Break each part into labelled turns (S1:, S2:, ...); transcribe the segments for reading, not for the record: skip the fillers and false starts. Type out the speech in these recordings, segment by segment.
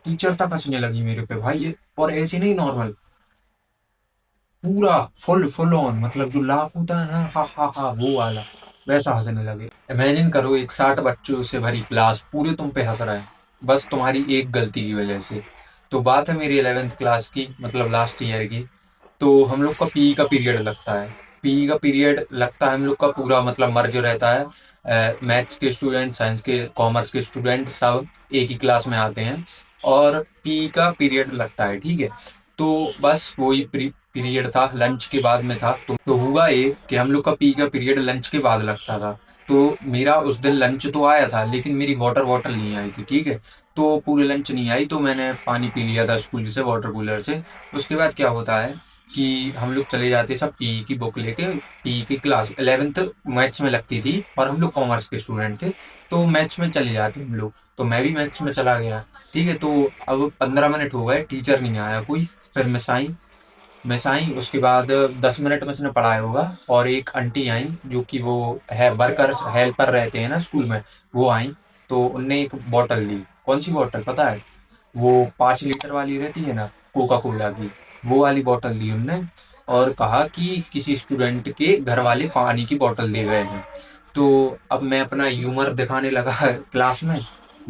S1: Teacher तक हंसने लगी मेरे पे भाई ये। और ऐसे नहीं नॉर्मल, पूरा फुल फुल ऑन, मतलब जो लाफ होता है ना, हा हा हा वो वाला, वैसा हंसने लगे। इमेजिन करो एक 60 बच्चों से भरी क्लास पूरे तुम पे हंस रहे हैं, बस तुम्हारी एक गलती की वजह से। तो बात है मेरी 11th क्लास की, मतलब लास्ट ईयर की। तो हम लोग का पीई का पीरियड लगता है। पीई का पीरियड लगता है हम लोग का पूरा, मतलब मर्ज रहता है। मैथ्स के स्टूडेंट, साइंस के, कॉमर्स के स्टूडेंट सब एक ही क्लास में आते हैं। और पीई का पीरियड लगता है, ठीक है। तो बस वही पीरियड था, लंच के बाद में था। तो हुआ ये कि हम लोग का पी का पीरियड लंच के बाद लगता था। तो मेरा उस दिन लंच तो आया था, लेकिन मेरी वाटर बॉटल नहीं आई थी, ठीक है। तो पूरे लंच नहीं आई, तो मैंने पानी पी लिया था स्कूल से, वाटर कूलर से। उसके बाद क्या होता है कि हम लोग चले जाते सब पी की बुक लेके। पी की क्लास 11th मैथ्स में लगती थी, और हम लोग कॉमर्स के स्टूडेंट थे, तो मैथ्स में चले जाते हम लोग। तो मैं भी मैथ्स में चला गया, ठीक है। तो अब 15 मिनट हो गए, टीचर नहीं आया कोई। फिर मिस आई उसके बाद 10 मिनट में उसने पढ़ाया होगा, और एक आंटी आई जो कि वो है वर्कर्स हेल्पर रहते हैं ना स्कूल में, वो आई। तो उनने एक बॉटल ली। कौन सी बॉटल पता है? वो 5 लीटर वाली रहती है ना, कोका कोला की, वो वाली बॉटल दी उनने। और कहा कि किसी स्टूडेंट के घर वाले पानी की बॉटल दे गए हैं। तो अब मैं अपना ह्यूमर दिखाने लगा क्लास में।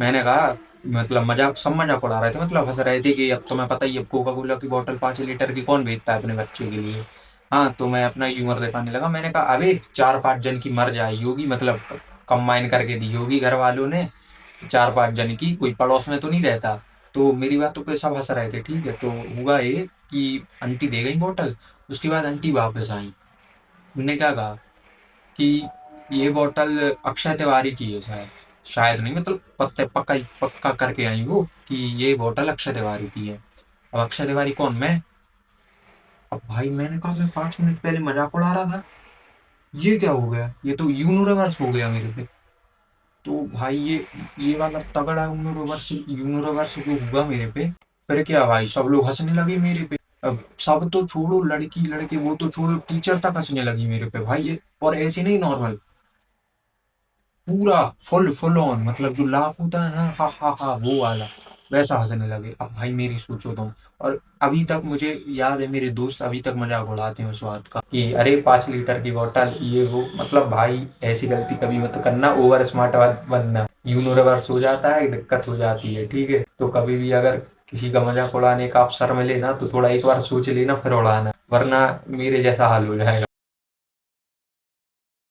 S1: मैंने कहा, मतलब मजाक, सब मजाक उड़ा रहे थे, मतलब हंस रहे थे कि अब तुम्हें पता ही है, अब कोका कोला की बोतल 5 लीटर की कौन बेचता है अपने बच्चे के लिए। हाँ, तो मैं अपना ह्यूमर दिखाने लगा। मैंने कहा अबे 4-5 जन की मर जाई होगी, मतलब कंबाइन करके दी होगी घर वालों ने, 4-5 जन की, कोई पड़ोस में तो नहीं रहता। तो मेरी बातों पे सब हंस रहे थे, ठीक है। तो हुआ ये कि आंटी दे गई बोतल। उसके बाद आंटी वापस आई। उनने क्या कहा कि ये बोतल अक्षय तिवारी की है, शायद। शायद नहीं, मतलब पक्का पक्का करके आई वो कि ये बोतल अक्षय तिवारी की है। अब अक्षय तिवारी कौन? मैं। अब भाई मैंने कहा मैं 5 मिनट पहले मजाक उड़ा रहा था, ये क्या हो गया? ये तो यूनिवर्स हो गया मेरे पे। तो भाई ये वाला तगड़ा यूनिवर्स जो हुआ मेरे पे। फिर क्या भाई, सब लोग हंसने लगे मेरे पे। अब सब तो छोड़ो, लड़की लड़के वो तो छोड़ो, टीचर तक हंसने लगी मेरे पे भाई ये। और ऐसे नहीं नॉर्मल, पूरा फुल फुल ऑन, मतलब जो लाफ होता है ना, हा हा हा वो वाला, वैसा हंसने लगे। अब भाई मेरी सोचो तुम। और अभी तक मुझे याद है, मेरे दोस्त अभी तक मजाक उड़ाते हैं उस बात का कि अरे 5 लीटर की बोतल ये वो। मतलब भाई ऐसी गलती कभी मत करना, ओवर स्मार्ट बनना, यूनिवर्स हो जाता है, दिक्कत हो जाती है, ठीक है। तो कभी भी अगर किसी का मजाक उड़ाने का अवसर मिले ना, तो थोड़ा एक बार सोच लेना फिर उड़ाना, वरना मेरे जैसा हाल हो जाएगा।